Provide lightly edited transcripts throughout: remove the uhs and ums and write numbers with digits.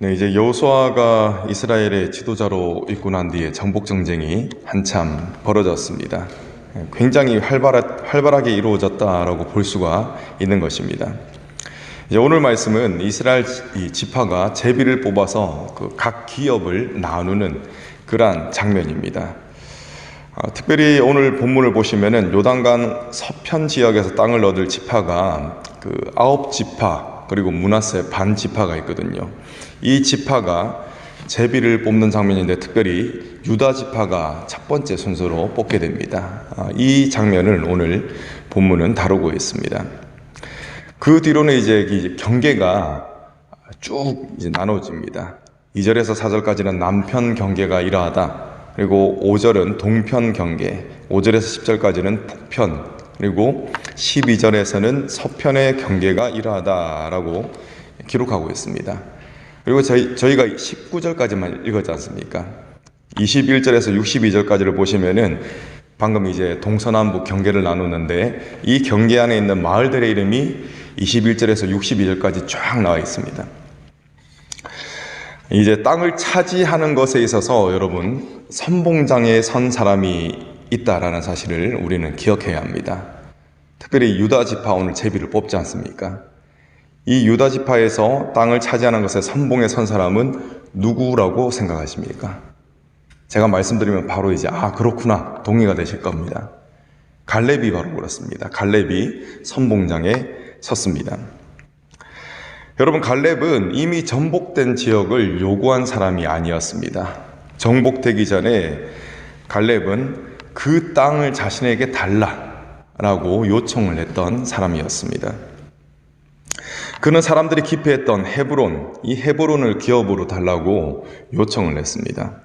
네, 이제 여호수아가 이스라엘의 지도자로 있고 난 뒤에 정복 전쟁이 한참 벌어졌습니다. 굉장히 활발하게 이루어졌다라고 볼 수가 있는 것입니다. 이제 오늘 말씀은 이스라엘 지파가 제비를 뽑아서 각 기업을 나누는 그러한 장면입니다. 특별히 오늘 본문을 보시면은 요단강 서편 지역에서 땅을 얻을 지파가 9지파 그리고 므낫세 반 지파가 있거든요. 이 지파가 제비를 뽑는 장면인데 특별히 유다 지파가 첫 번째 순서로 뽑게 됩니다. 이 장면을 오늘 본문은 다루고 있습니다. 그 뒤로는 이제 경계가 쭉 이제 나눠집니다. 2절에서 4절까지는 남편 경계가 이러하다. 그리고 5절은 동편 경계, 5절에서 10절까지는 북편, 그리고 12절에서는 서편의 경계가 이러하다라고 기록하고 있습니다. 그리고 저희가 19절까지만 읽었지 않습니까? 21절에서 62절까지를 보시면은 방금 이제 동서남북 경계를 나누는데 이 경계 안에 있는 마을들의 이름이 21절에서 62절까지 쫙 나와 있습니다. 이제 땅을 차지하는 것에 있어서 여러분 선봉장에 선 사람이 있다라는 사실을 우리는 기억해야 합니다. 특별히 유다 지파 오늘 제비를 뽑지 않습니까? 이 유다 지파에서 땅을 차지하는 것에 선봉에 선 사람은 누구라고 생각하십니까? 제가 말씀드리면 바로 이제 그렇구나 동의가 되실 겁니다. 갈렙이 바로 그렇습니다. 갈렙이 선봉장에 섰습니다. 여러분, 갈렙은 이미 정복된 지역을 요구한 사람이 아니었습니다. 정복되기 전에 갈렙은 그 땅을 자신에게 달라라고 요청을 했던 사람이었습니다. 그는 사람들이 기피했던 헤브론, 이 헤브론을 기업으로 달라고 요청을 했습니다.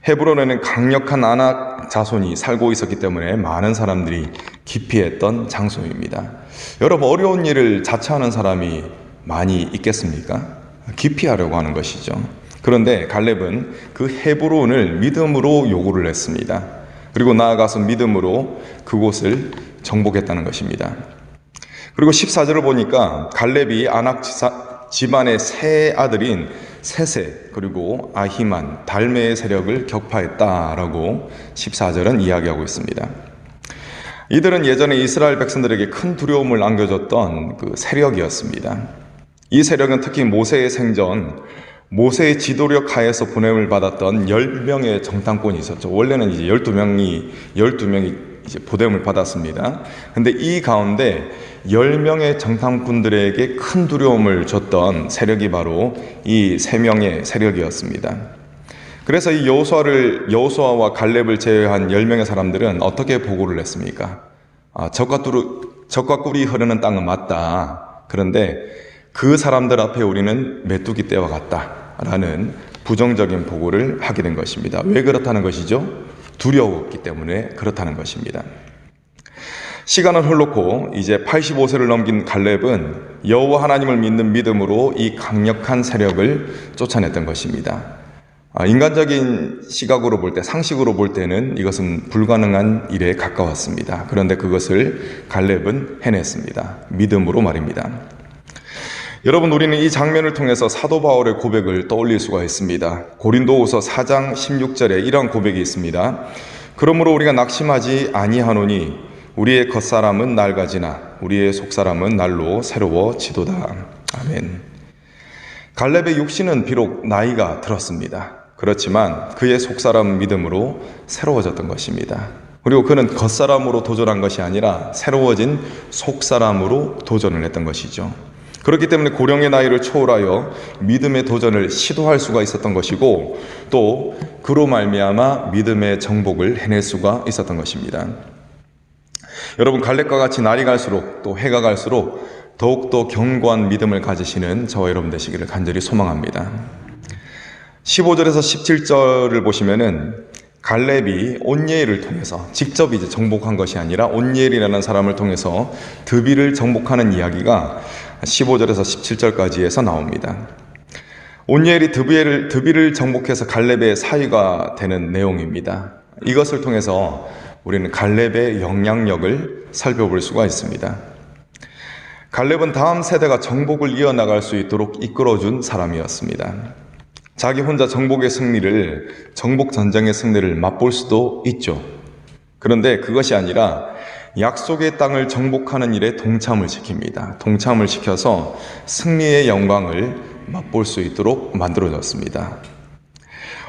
헤브론에는 강력한 아낙 자손이 살고 있었기 때문에 많은 사람들이 기피했던 장소입니다. 여러분, 어려운 일을 자처하는 사람이 많이 있겠습니까? 기피하려고 하는 것이죠. 그런데 갈렙은 그 헤브론을 믿음으로 요구를 했습니다. 그리고 나아가서 믿음으로 그곳을 정복했다는 것입니다. 그리고 14절을 보니까 갈렙이 아낙 집안의 세 아들인 세세 그리고 아히만, 달메의 세력을 격파했다라고 14절은 이야기하고 있습니다. 이들은 예전에 이스라엘 백성들에게 큰 두려움을 안겨줬던 그 세력이었습니다. 이 세력은 특히 모세의 생전 모세의 지도력 하에서 보냄을 받았던 10명의 정탐꾼이 있었죠. 원래는 이제 12명이 이제 보냄을 받았습니다. 근데 이 가운데 10명의 정탐꾼들에게 큰 두려움을 줬던 세력이 바로 이 3명의 세력이었습니다. 그래서 이 여호수아와 갈렙을 제외한 10명의 사람들은 어떻게 보고를 했습니까? 적과 꿀이 흐르는 땅은 맞다. 그런데 그 사람들 앞에 우리는 메뚜기 떼와 같다라는 부정적인 보고를 하게 된 것입니다. 왜 그렇다는 것이죠? 두려웠기 때문에 그렇다는 것입니다. 시간은 흘렀고 이제 85세를 넘긴 갈렙은 여호와 하나님을 믿는 믿음으로 이 강력한 세력을 쫓아냈던 것입니다. 인간적인 시각으로 볼 때, 상식으로 볼 때는 이것은 불가능한 일에 가까웠습니다. 그런데 그것을 갈렙은 해냈습니다. 믿음으로 말입니다. 여러분, 우리는 이 장면을 통해서 사도 바울의 고백을 떠올릴 수가 있습니다. 고린도후서 4장 16절에 이런 고백이 있습니다. 그러므로 우리가 낙심하지 아니하노니 우리의 겉사람은 낡아지나 우리의 속사람은 날로 새로워지도다. 아멘. 갈렙의 육신은 비록 나이가 들었습니다. 그렇지만 그의 속사람 믿음으로 새로워졌던 것입니다. 그리고 그는 겉사람으로 도전한 것이 아니라 새로워진 속사람으로 도전을 했던 것이죠. 그렇기 때문에 고령의 나이를 초월하여 믿음의 도전을 시도할 수가 있었던 것이고 또 그로 말미암아 믿음의 정복을 해낼 수가 있었던 것입니다. 여러분, 갈렙과 같이 날이 갈수록 또 해가 갈수록 더욱더 견고한 믿음을 가지시는 저와 여러분 되시기를 간절히 소망합니다. 15절에서 17절을 보시면은 갈렙이 온니엘을 통해서 직접 이제 정복한 것이 아니라 온니엘이라는 사람을 통해서 드빌을 정복하는 이야기가 15절에서 17절까지에서 나옵니다. 온니엘이 드빌을 정복해서 갈렙의 사위가 되는 내용입니다. 이것을 통해서 우리는 갈렙의 영향력을 살펴볼 수가 있습니다. 갈렙은 다음 세대가 정복을 이어나갈 수 있도록 이끌어준 사람이었습니다. 자기 혼자 정복 전쟁의 승리를 맛볼 수도 있죠. 그런데 그것이 아니라 약속의 땅을 정복하는 일에 동참을 시킵니다. 동참을 시켜서 승리의 영광을 맛볼 수 있도록 만들어졌습니다.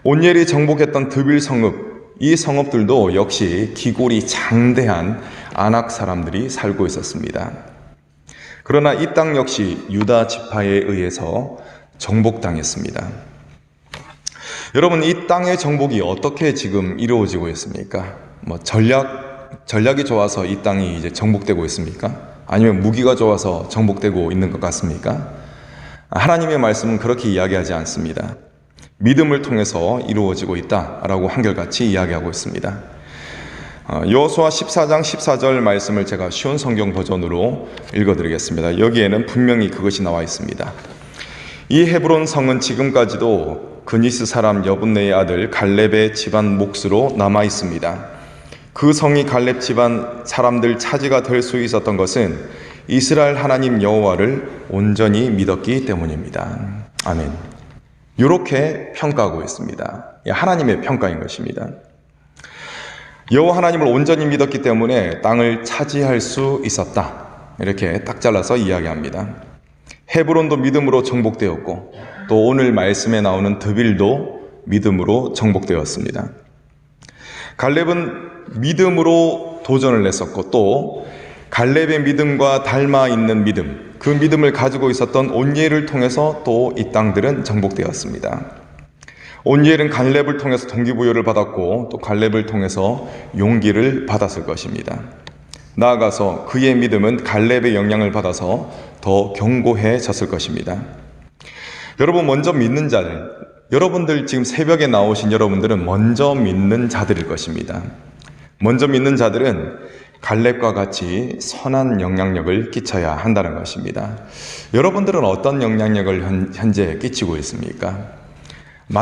온니엘이 정복했던 드빌 성읍, 이 성읍들도 역시 기골이 장대한 아낙 사람들이 살고 있었습니다. 그러나 이 땅 역시 유다 지파에 의해서 정복당했습니다. 여러분, 이 땅의 정복이 어떻게 지금 이루어지고 있습니까? 전략이 좋아서 이 땅이 이제 정복되고 있습니까? 아니면 무기가 좋아서 정복되고 있는 것 같습니까? 하나님의 말씀은 그렇게 이야기하지 않습니다. 믿음을 통해서 이루어지고 있다라고 한결같이 이야기하고 있습니다. 여호수아 14장 14절 말씀을 제가 쉬운 성경 버전으로 읽어드리겠습니다. 여기에는 분명히 그것이 나와 있습니다. 이 헤브론 성은 지금까지도 그니스 사람 여분네의 아들 갈렙의 집안 몫으로 남아 있습니다. 그 성이 갈렙 집안 사람들 차지가 될 수 있었던 것은 이스라엘 하나님 여호와를 온전히 믿었기 때문입니다. 아멘. 이렇게 평가하고 있습니다. 하나님의 평가인 것입니다. 여호와 하나님을 온전히 믿었기 때문에 땅을 차지할 수 있었다. 이렇게 딱 잘라서 이야기합니다. 헤브론도 믿음으로 정복되었고 또 오늘 말씀에 나오는 드빌도 믿음으로 정복되었습니다. 갈렙은 믿음으로 도전을 했었고 또 갈렙의 믿음과 닮아 있는 믿음, 그 믿음을 가지고 있었던 온니엘을 통해서 또 이 땅들은 정복되었습니다. 온니엘은 갈렙을 통해서 동기부여를 받았고 또 갈렙을 통해서 용기를 받았을 것입니다. 나아가서 그의 믿음은 갈렙의 영향을 받아서 더 견고해졌을 것입니다. 여러분, 먼저 믿는 자들, 여러분들 지금 새벽에 나오신 여러분들은 먼저 믿는 자들일 것입니다. 먼저 믿는 자들은 갈렙과 같이 선한 영향력을 끼쳐야 한다는 것입니다. 여러분들은 어떤 영향력을 현재 끼치고 있습니까?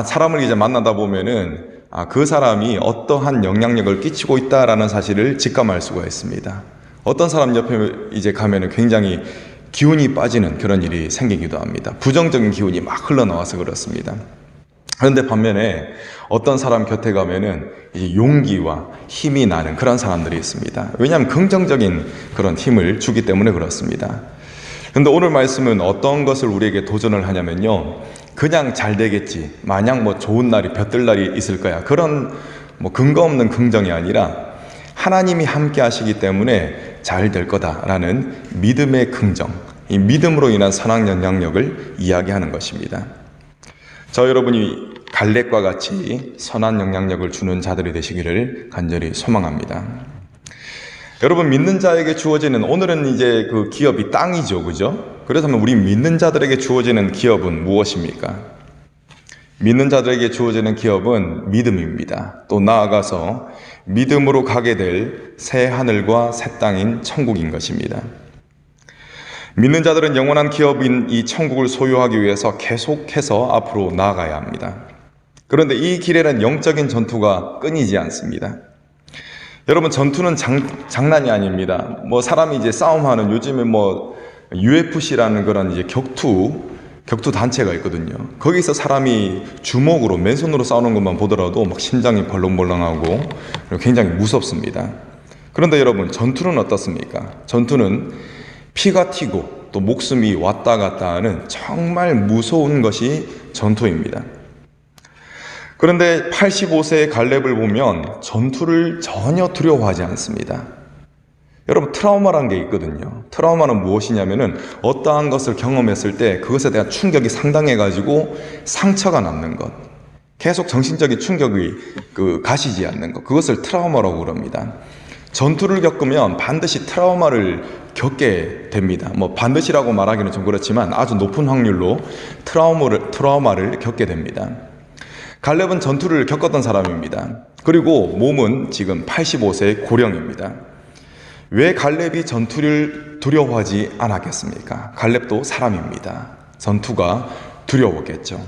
사람을 이제 만나다 보면은 그 사람이 어떠한 영향력을 끼치고 있다라는 사실을 직감할 수가 있습니다. 어떤 사람 옆에 이제 가면은 굉장히 기운이 빠지는 그런 일이 생기기도 합니다. 부정적인 기운이 막 흘러나와서 그렇습니다. 그런데 반면에 어떤 사람 곁에 가면은 이제 용기와 힘이 나는 그런 사람들이 있습니다. 왜냐하면 긍정적인 그런 힘을 주기 때문에 그렇습니다. 그런데 오늘 말씀은 어떤 것을 우리에게 도전을 하냐면요, 그냥 잘 되겠지, 마냥 좋은 날이 볕들 날이 있을 거야, 그런 근거 없는 긍정이 아니라 하나님이 함께 하시기 때문에 잘 될 거다라는 믿음의 긍정, 이 믿음으로 인한 선한 영향력을 이야기하는 것입니다. 저 여러분이 갈렙과 같이 선한 영향력을 주는 자들이 되시기를 간절히 소망합니다. 여러분, 믿는 자에게 주어지는, 오늘은 이제 그 기업이 땅이죠, 그죠? 그렇다면 우리 믿는 자들에게 주어지는 기업은 무엇입니까? 믿는 자들에게 주어지는 기업은 믿음입니다. 또 나아가서 믿음으로 가게 될 새 하늘과 새 땅인 천국인 것입니다. 믿는 자들은 영원한 기업인 이 천국을 소유하기 위해서 계속해서 앞으로 나아가야 합니다. 그런데 이 길에는 영적인 전투가 끊이지 않습니다. 여러분, 전투는 장난이 아닙니다. 사람이 이제 싸움하는, 요즘에 UFC라는 그런 이제 격투 단체가 있거든요. 거기서 사람이 주먹으로, 맨손으로 싸우는 것만 보더라도 막 심장이 벌렁벌렁하고 굉장히 무섭습니다. 그런데 여러분, 전투는 어떻습니까? 전투는 피가 튀고 또 목숨이 왔다 갔다 하는 정말 무서운 것이 전투입니다. 그런데 85세의 갈렙을 보면 전투를 전혀 두려워하지 않습니다. 여러분, 트라우마라는 게 있거든요. 트라우마는 무엇이냐면은 어떠한 것을 경험했을 때 그것에 대한 충격이 상당해가지고 상처가 남는 것, 계속 정신적인 충격이 가시지 않는 것, 그것을 트라우마라고 그럽니다. 전투를 겪으면 반드시 트라우마를 겪게 됩니다. 반드시라고 말하기는 좀 그렇지만 아주 높은 확률로 트라우마를 겪게 됩니다. 갈렙은 전투를 겪었던 사람입니다. 그리고 몸은 지금 85세의 고령입니다. 왜 갈렙이 전투를 두려워하지 않았겠습니까? 갈렙도 사람입니다. 전투가 두려웠겠죠.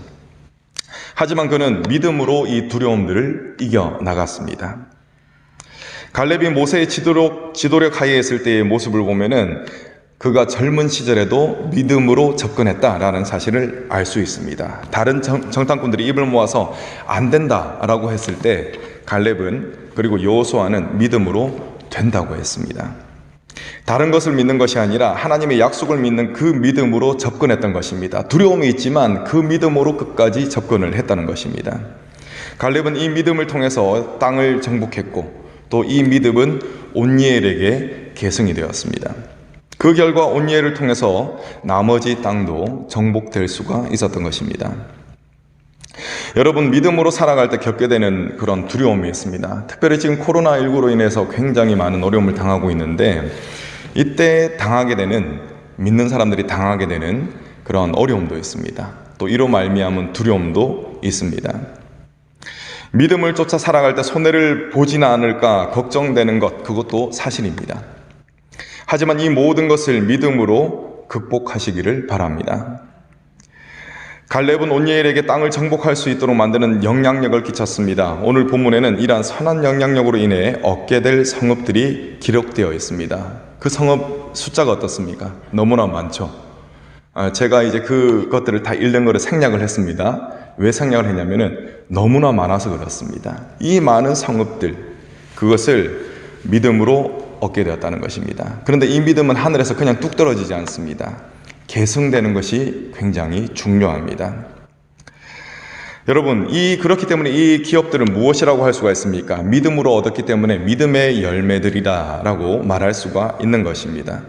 하지만 그는 믿음으로 이 두려움들을 이겨나갔습니다. 갈렙이 모세의 지도력 하에 있을 때의 모습을 보면은 그가 젊은 시절에도 믿음으로 접근했다라는 사실을 알 수 있습니다. 다른 정탐꾼들이 입을 모아서 안 된다라고 했을 때 갈렙은 그리고 여호수아는 믿음으로 된다고 했습니다. 다른 것을 믿는 것이 아니라 하나님의 약속을 믿는 그 믿음으로 접근했던 것입니다. 두려움이 있지만 그 믿음으로 끝까지 접근을 했다는 것입니다. 갈렙은 이 믿음을 통해서 땅을 정복했고 또 이 믿음은 온니엘에게 계승이 되었습니다. 그 결과 온니엘을 통해서 나머지 땅도 정복될 수가 있었던 것입니다. 여러분, 믿음으로 살아갈 때 겪게 되는 그런 두려움이 있습니다. 특별히 지금 코로나19로 인해서 굉장히 많은 어려움을 당하고 있는데 이때 당하게 되는, 믿는 사람들이 당하게 되는 그런 어려움도 있습니다. 또 이로 말미암은 두려움도 있습니다. 믿음을 쫓아 살아갈 때 손해를 보지는 않을까 걱정되는 것, 그것도 사실입니다. 하지만 이 모든 것을 믿음으로 극복하시기를 바랍니다. 갈렙은 온니엘에게 땅을 정복할 수 있도록 만드는 영향력을 끼쳤습니다. 오늘 본문에는 이러한 선한 영향력으로 인해 얻게 될 성읍들이 기록되어 있습니다. 그 성읍 숫자가 어떻습니까? 너무나 많죠. 제가 이제 그것들을 다 읽는 거를 생략을 했습니다. 왜 생략을 했냐면은 너무나 많아서 그렇습니다. 이 많은 성읍들, 그것을 믿음으로 얻게 되었다는 것입니다. 그런데 이 믿음은 하늘에서 그냥 뚝 떨어지지 않습니다. 계승되는 것이 굉장히 중요합니다. 여러분, 그렇기 때문에 이 기업들은 무엇이라고 할 수가 있습니까? 믿음으로 얻었기 때문에 믿음의 열매들이라고 말할 수가 있는 것입니다.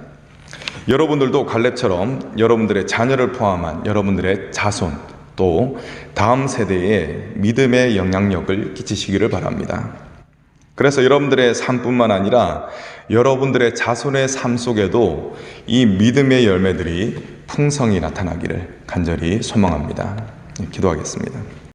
여러분들도 갈렙처럼 여러분들의 자녀를 포함한 여러분들의 자손, 또 다음 세대에 믿음의 영향력을 끼치시기를 바랍니다. 그래서 여러분들의 삶뿐만 아니라 여러분들의 자손의 삶 속에도 이 믿음의 열매들이 풍성히 나타나기를 간절히 소망합니다. 기도하겠습니다.